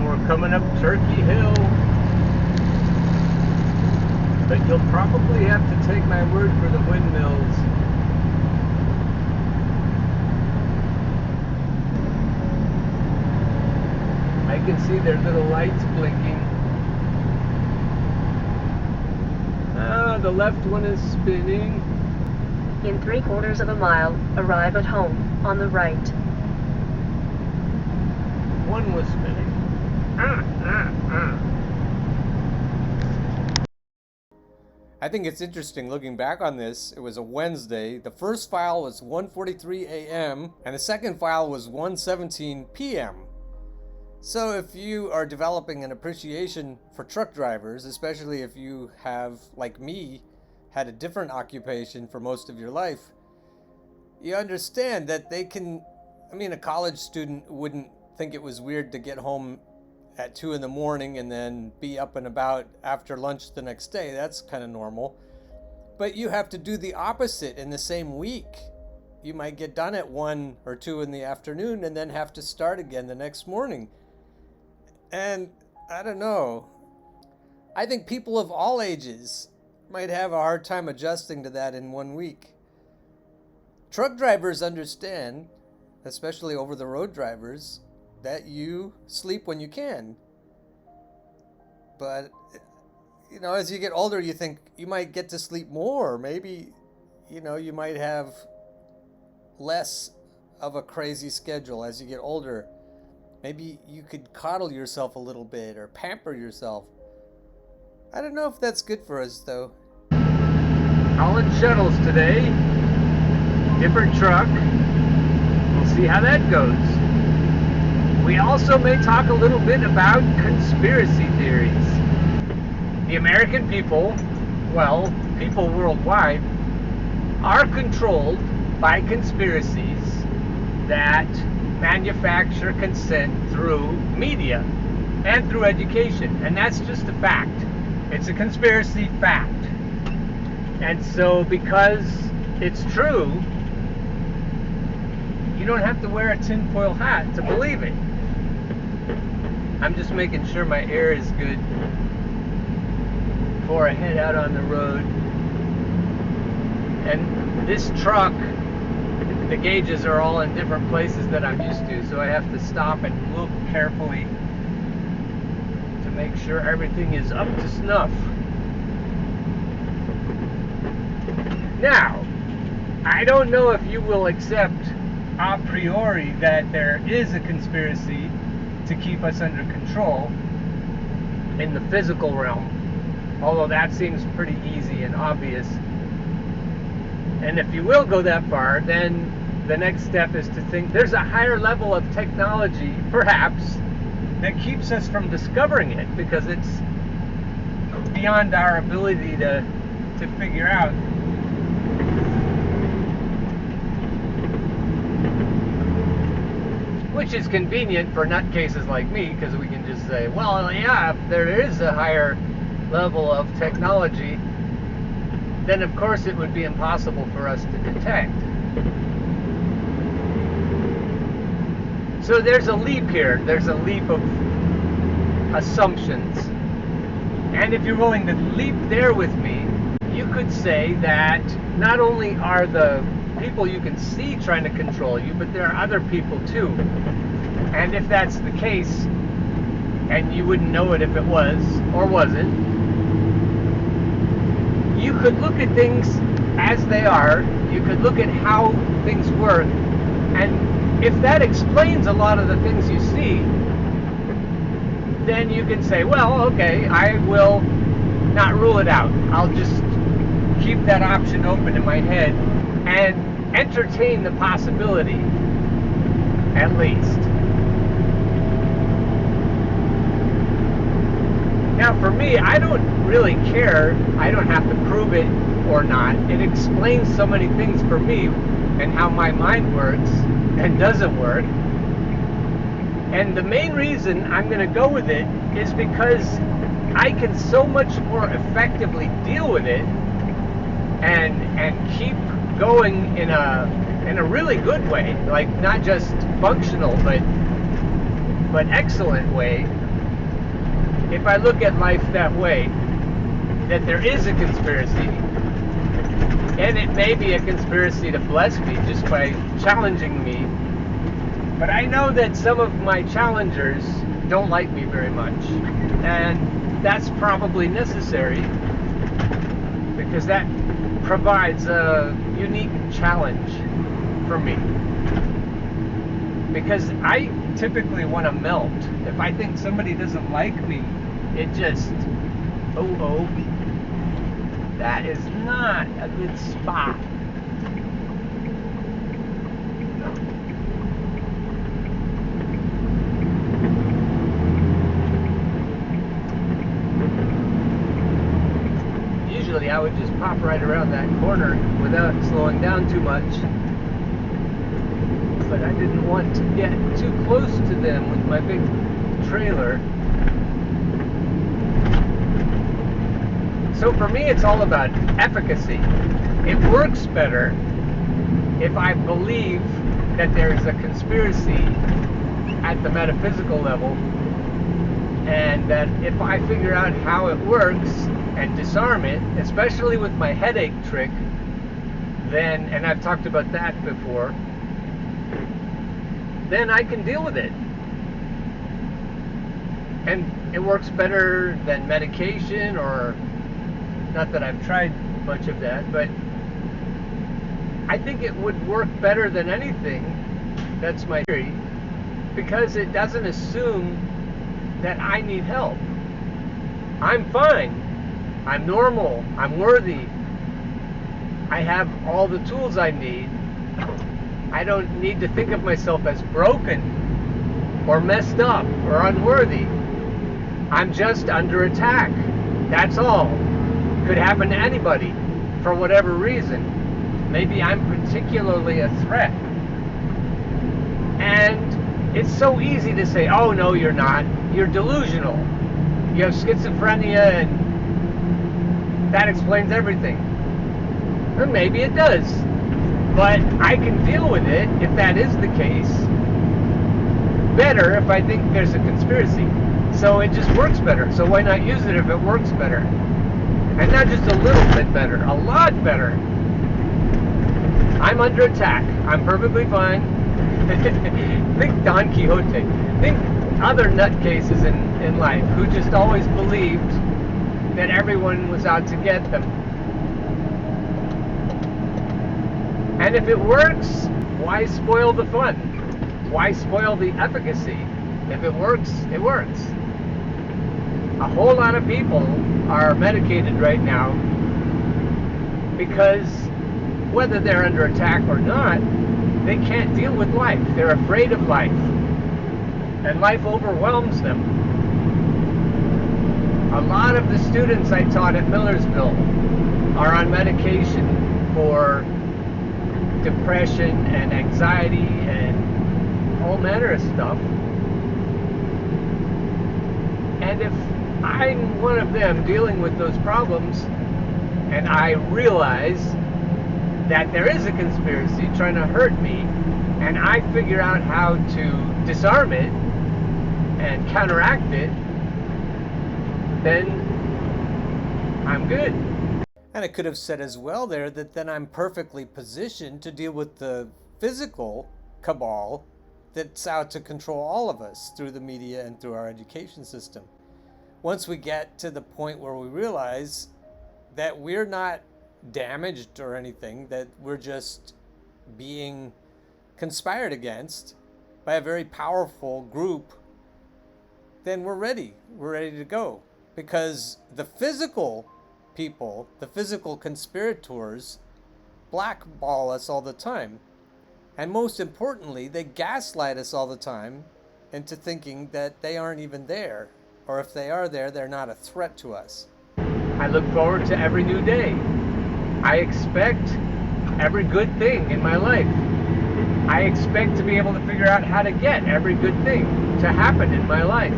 and we're coming up Turkey Hill. But you'll probably have to take my word for the windmills. I can see their little lights blinking. Ah, the left one is spinning. In 3/4 of a mile, arrive at home on the right. One was spinning. I think it's interesting looking back on this. It was a Wednesday. The first file was 1:43 a.m. and the second file was 1:17 p.m. So if you are developing an appreciation for truck drivers, especially if you have, like me, had a different occupation for most of your life, you understand that they can, a college student wouldn't think it was weird to get home at 2 in the morning and then be up and about after lunch the next day. That's kind of normal. But you have to do the opposite in the same week. You might get done at 1 or 2 in the afternoon and then have to start again the next morning. And I don't know. I think people of all ages might have a hard time adjusting to that in 1 week. Truck drivers understand, especially over-the-road drivers, that you sleep when you can. But, as you get older, you think you might get to sleep more. Maybe, you might have less of a crazy schedule as you get older. Maybe you could coddle yourself a little bit or pamper yourself. I don't know if that's good for us, though. Hauling shuttles today. Different truck. We'll see how that goes. We also may talk a little bit about conspiracy theories. The American people, well, people worldwide, are controlled by conspiracies that manufacture consent through media and through education. And that's just a fact. It's a conspiracy fact. And so because it's true, you don't have to wear a tinfoil hat to believe it. I'm just making sure my air is good before I head out on the road. And this truck, the gauges are all in different places that I'm used to, so I have to stop and look carefully to make sure everything is up to snuff. Now, I don't know if you will accept a priori that there is a conspiracy to keep us under control in the physical realm, although that seems pretty easy and obvious. And if you will go that far, then the next step is to think there's a higher level of technology, perhaps, that keeps us from discovering it because it's beyond our ability to figure out. Which is convenient for nutcases like me, because we can just say, well, yeah, if there is a higher level of technology, then of course it would be impossible for us to detect. So there's a leap here. There's a leap of assumptions. And if you're willing to leap there with me, you could say that not only are the people you can see trying to control you, but there are other people too. And if that's the case, and you wouldn't know it if it was or wasn't, you could look at things as they are. You could look at how things work, and if that explains a lot of the things you see, then you can say, well, okay, I will not rule it out. I'll just keep that option open in my head and entertain the possibility, at least. Now for me, I don't really care. I don't have to prove it or not. It explains so many things for me and how my mind works and doesn't work. And the main reason I'm going to go with it is because I can so much more effectively deal with it and keep going in a really good way, like not just functional but excellent way, if I look at life that way, that there is a conspiracy, and it may be a conspiracy to bless me just by challenging me, but I know that some of my challengers don't like me very much, and that's probably necessary because that provides a unique challenge for me. Because I typically want to melt. If I think somebody doesn't like me, it just, oh, that is not a good spot. Usually I would just pop right around that corner without slowing down too much. But I didn't want to get too close to them with my big trailer. So for me, it's all about efficacy. It works better if I believe that there is a conspiracy at the metaphysical level, and that if I figure out how it works and disarm it, especially with my headache trick, then, and I've talked about that before, then I can deal with it. And it works better than medication, or not that I've tried much of that, but I think it would work better than anything. That's my theory, because it doesn't assume that I need help. I'm fine. I'm normal. I'm worthy. I have all the tools I need. I don't need to think of myself as broken or messed up or unworthy. I'm just under attack. That's all. Could happen to anybody for whatever reason. Maybe I'm particularly a threat. And it's so easy to say, oh no, you're not. You're delusional. You have schizophrenia, and that explains everything. And maybe it does. But I can deal with it, if that is the case, better if I think there's a conspiracy. So it just works better. So why not use it if it works better? And not just a little bit better, a lot better. I'm under attack. I'm perfectly fine. Think Don Quixote. Think other nutcases in life who just always believed that everyone was out to get them. And if it works, why spoil the fun? Why spoil the efficacy? If it works, it works. A whole lot of people are medicated right now because whether they're under attack or not, they can't deal with life. They're afraid of life. And life overwhelms them. A lot of the students I taught at Millersville are on medication for depression and anxiety and all manner of stuff. And if I'm one of them dealing with those problems, and I realize that there is a conspiracy trying to hurt me, and I figure out how to disarm it and counteract it, then I'm good. And I could have said as well there that then I'm perfectly positioned to deal with the physical cabal that's out to control all of us through the media and through our education system. Once we get to the point where we realize that we're not damaged or anything, that we're just being conspired against by a very powerful group, then we're ready to go. Because the physical people, the physical conspirators, blackball us all the time. And most importantly, they gaslight us all the time into thinking that they aren't even there. Or if they are there, they're not a threat to us. I look forward to every new day. I expect every good thing in my life. I expect to be able to figure out how to get every good thing to happen in my life.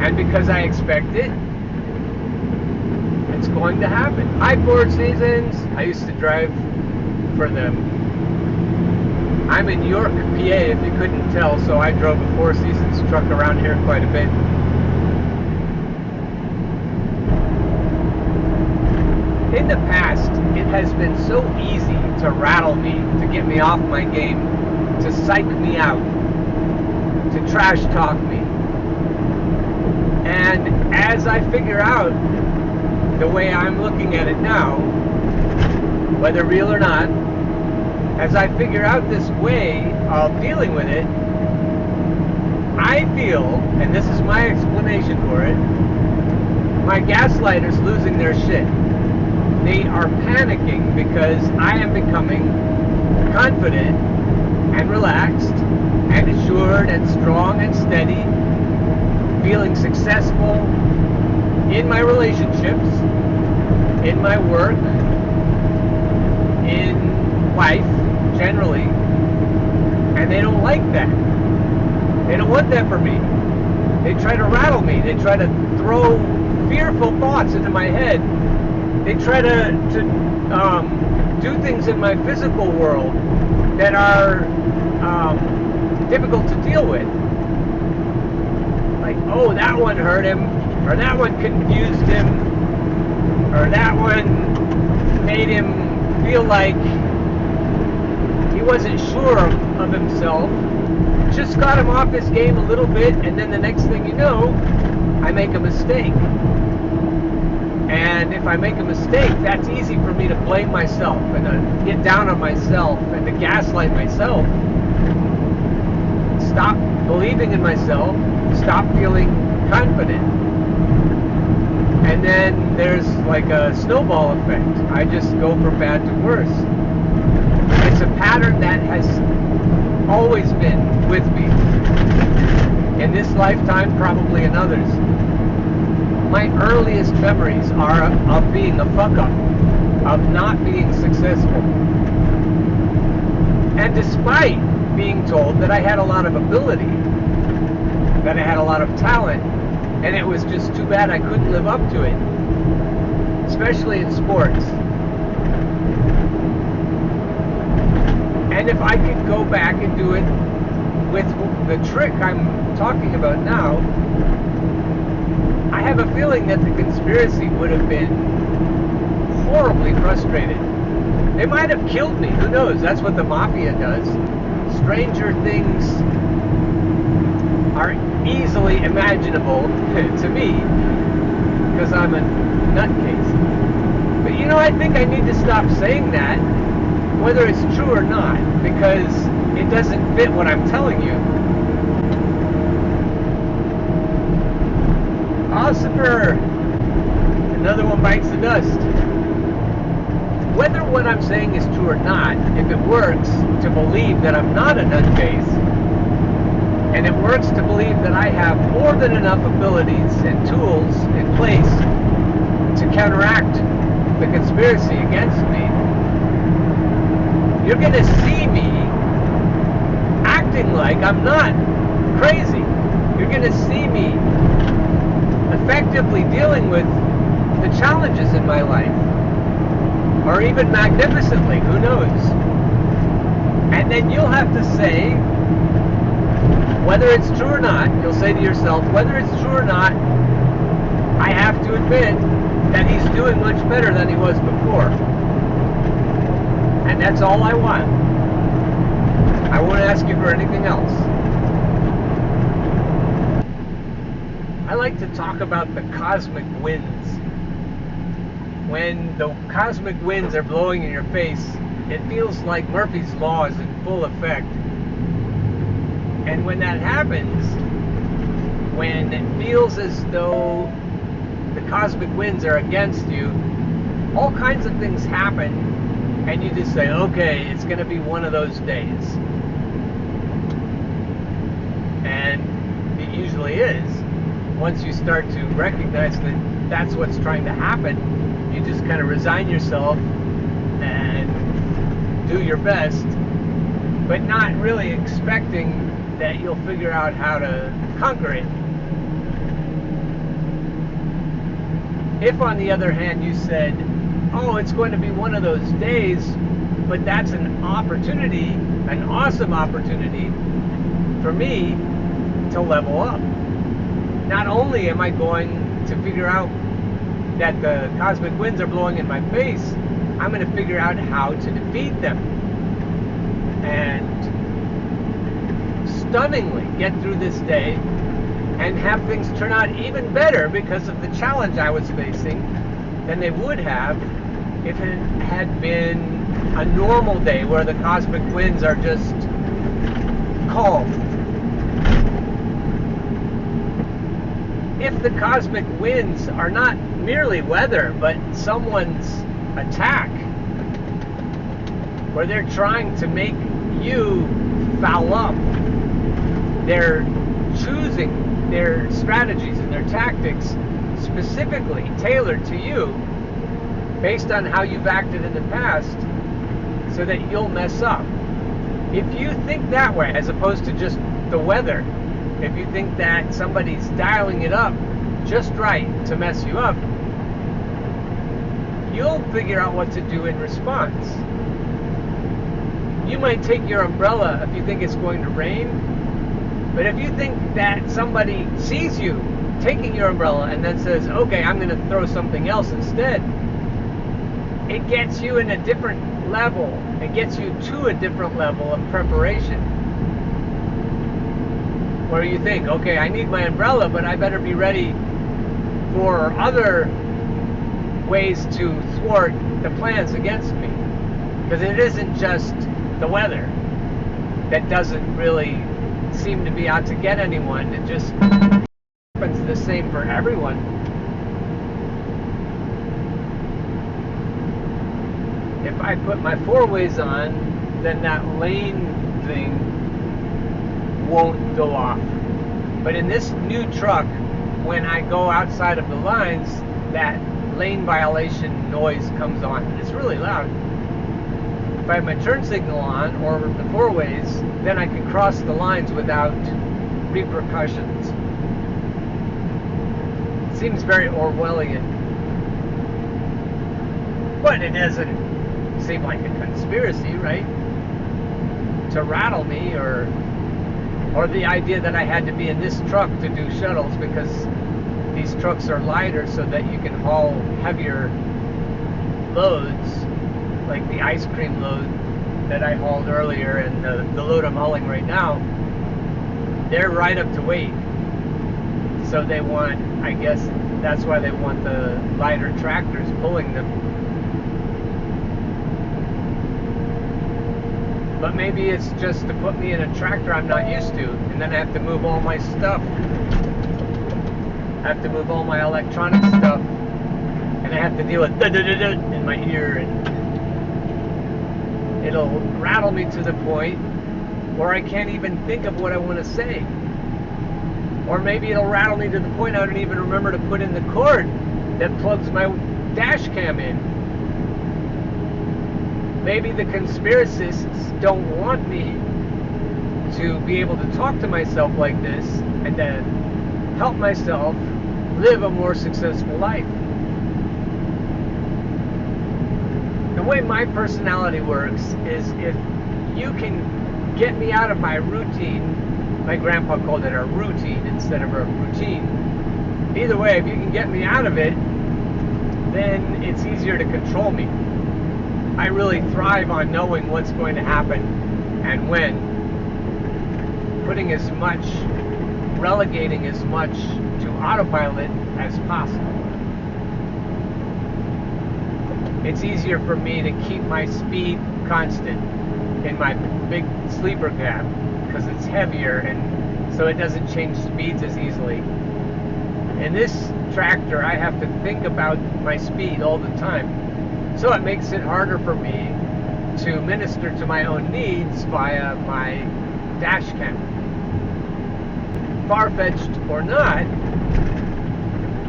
And because I expect it, it's going to happen. Hi, Four Seasons. I used to drive for them I'm in York, PA, if you couldn't tell, so I drove a Four Seasons truck around here quite a bit. In the past, it has been so easy to rattle me, to get me off my game, to psych me out, to trash talk me. And as I figure out the way I'm looking at it now, whether real or not, as I figure out this way of dealing with it, I feel, and this is my explanation for it, my gaslighters losing their shit. They are panicking because I am becoming confident and relaxed and assured and strong and steady, feeling successful in my relationships, in my work, in life generally, and they don't like that. They don't want that for me. They try to rattle me. They try to throw fearful thoughts into my head. They try to do things in my physical world that are difficult to deal with. Like, oh, that one hurt him, or that one confused him, or that one made him feel like he wasn't sure of himself. Just got him off his game a little bit, and then the next thing you know, I make a mistake. And if I make a mistake, that's easy for me to blame myself and to get down on myself and to gaslight myself. Stop believing in myself, stop feeling confident. And then there's like a snowball effect. I just go from bad to worse. It's a pattern that has always been with me. In this lifetime, probably in others. My earliest memories are of being a fuck-up, of not being successful. And despite being told that I had a lot of ability, that I had a lot of talent, and it was just too bad I couldn't live up to it, especially in sports. And if I could go back and do it with the trick I'm talking about now, I have a feeling that the conspiracy would have been horribly frustrated. They might have killed me, who knows? That's what the mafia does. Stranger things are easily imaginable to me, because I'm a nutcase. But you know, I think I need to stop saying that, whether it's true or not, because it doesn't fit what I'm telling you. Ossifer! Another one bites the dust. Whether what I'm saying is true or not, if it works to believe that I'm not a nutcase, and it works to believe that I have more than enough abilities and tools in place to counteract the conspiracy against me, you're going to see me acting like I'm not crazy. You're going to see me effectively dealing with the challenges in my life, or even magnificently, who knows? And then you'll have to say, whether it's true or not, you'll say to yourself, whether it's true or not, I have to admit that he's doing much better than he was before. And that's all I want. I won't ask you for anything else. I like to talk about the cosmic winds. When the cosmic winds are blowing in your face, it feels like Murphy's Law is in full effect. And when that happens, when it feels as though the cosmic winds are against you, all kinds of things happen, and you just say, okay, it's going to be one of those days. And it usually is. Once you start to recognize that that's what's trying to happen, you just kind of resign yourself and do your best, but not really expecting that you'll figure out how to conquer it. If, on the other hand, you said, oh, it's going to be one of those days, but that's an opportunity an awesome opportunity for me to level up. Not only am I going to figure out that the cosmic winds are blowing in my face, I'm going to figure out how to defeat them and stunningly get through this day and have things turn out even better because of the challenge I was facing than they would have if it had been a normal day where the cosmic winds are just calm. If the cosmic winds are not merely weather, but someone's attack, where they're trying to make you foul up, they're choosing their strategies and their tactics specifically tailored to you based on how you've acted in the past so that you'll mess up. If you think that way, as opposed to just the weather, if you think that somebody's dialing it up just right to mess you up, you'll figure out what to do in response. You might take your umbrella if you think it's going to rain, but if you think that somebody sees you taking your umbrella and then says, okay, I'm going to throw something else instead, it gets you in a different level. It gets you to a different level of preparation. Where you think, okay, I need my umbrella, but I better be ready for other ways to thwart the plans against me. Because it isn't just the weather that doesn't really seem to be out to get anyone. It just happens the same for everyone. If I put my four-ways on, then that lane thing won't go off. But in this new truck, when I go outside of the lines, that lane violation noise comes on. It's really loud. If I have my turn signal on, or the four-ways, then I can cross the lines without repercussions. It seems very Orwellian. But it doesn't seem like a conspiracy, right? To rattle me, or the idea that I had to be in this truck to do shuttles because these trucks are lighter so that you can haul heavier loads, like the ice cream load that I hauled earlier and the load I'm hauling right now. They're right up to weight. So they want, I guess that's why they want the lighter tractors pulling them. But maybe it's just to put me in a tractor I'm not used to, and then I have to move all my stuff. I have to move all my electronic stuff, and I have to deal with da-da-da-da in my ear, and it'll rattle me to the point where I can't even think of what I want to say. Or maybe it'll rattle me to the point I don't even remember to put in the cord that plugs my dash cam in. Maybe the conspiracists don't want me to be able to talk to myself like this and to help myself live a more successful life. The way my personality works is if you can get me out of my routine, my grandpa called it a routine instead of a routine. Either way, if you can get me out of it, then it's easier to control me. I really thrive on knowing what's going to happen and when. Relegating as much to autopilot as possible. It's easier for me to keep my speed constant in my big sleeper cab because it's heavier and so it doesn't change speeds as easily. In this tractor, I have to think about my speed all the time. So it makes it harder for me to minister to my own needs via my dash cam. Far-fetched or not,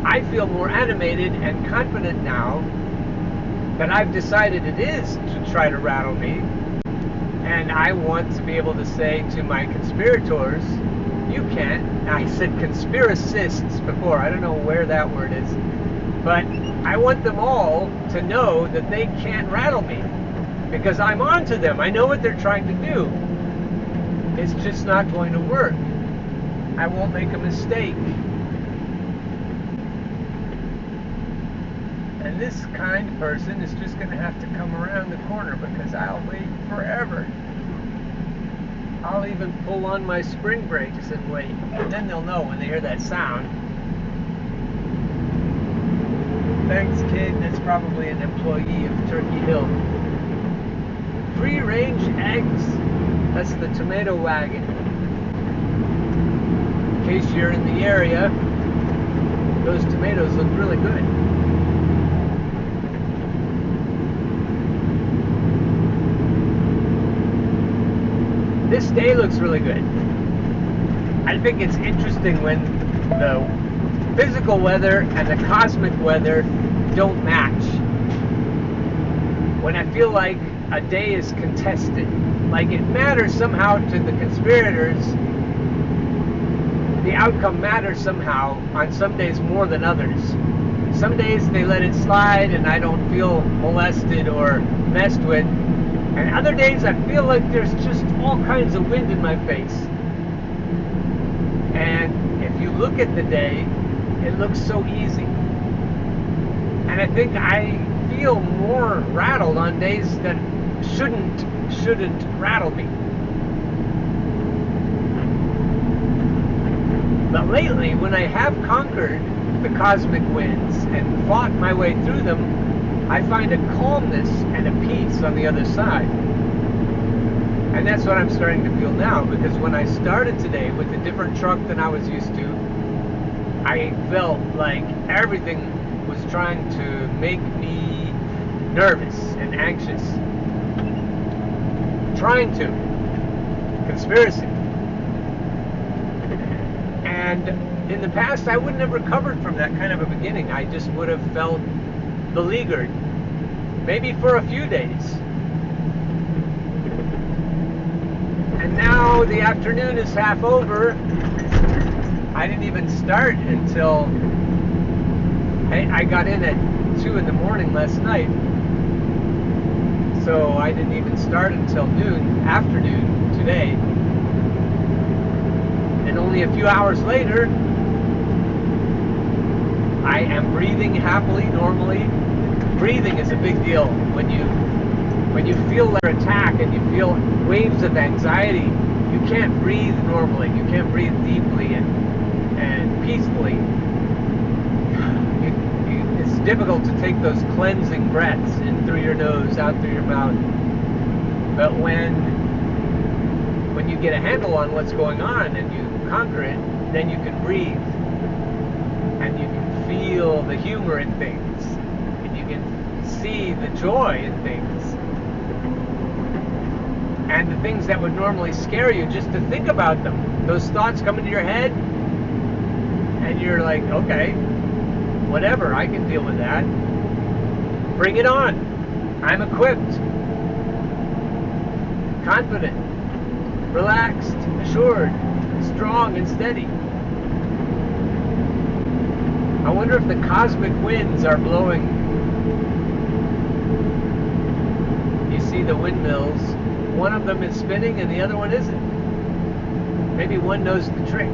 I feel more animated and confident now that I've decided it is to try to rattle me, and I want to be able to say to my conspirators, you can't. I said conspiracists before, I don't know where that word is, but I want them all to know that they can't rattle me. because I'm onto them. I know what they're trying to do. It's just not going to work. I won't make a mistake. And this kind person is just going to have to come around the corner because I'll wait forever. I'll even pull on my spring brakes and wait. And then they'll know when they hear that sound. Thanks, kid. That's probably an employee of Turkey Hill. Free-range eggs. That's the tomato wagon. In case you're in the area, those tomatoes look really good. This day looks really good. I think it's interesting when the physical weather and the cosmic weather don't match. When I feel like a day is contested, like it matters somehow to the conspirators, the outcome matters somehow on some days more than others. Some days they let it slide and I don't feel molested or messed with. And other days I feel like there's just all kinds of wind in my face. And if you look at the day, it looks so easy. And I think I feel more rattled on days that shouldn't rattle me. But lately, when I have conquered the cosmic winds and fought my way through them, I find a calmness and a peace on the other side. And that's what I'm starting to feel now, because when I started today with a different truck than I was used to, I felt like everything was trying to make me nervous and anxious. Trying to. Conspiracy. And in the past, I wouldn't have recovered from that kind of a beginning. I just would have felt beleaguered. Maybe for a few days. And now the afternoon is half over. I didn't even start until I got in at 2 in the morning last night. So I didn't even start until afternoon today. And only a few hours later, I am breathing happily, normally. Breathing is a big deal. When you feel their attack and you feel waves of anxiety, you can't breathe normally. You can't breathe deeply and peacefully. It's difficult to take those cleansing breaths in through your nose, out through your mouth. But when you get a handle on what's going on and you conquer it, then you can breathe. And you can feel the humor in things. And you can see the joy in things. And the things that would normally scare you, just to think about them. Those thoughts come into your head, and you're like, okay, whatever, I can deal with that. Bring it on. I'm equipped. Confident. Relaxed. Assured. Strong and steady. I wonder if the cosmic winds are blowing. You see the windmills. One of them is spinning and the other one isn't. Maybe one knows the trick.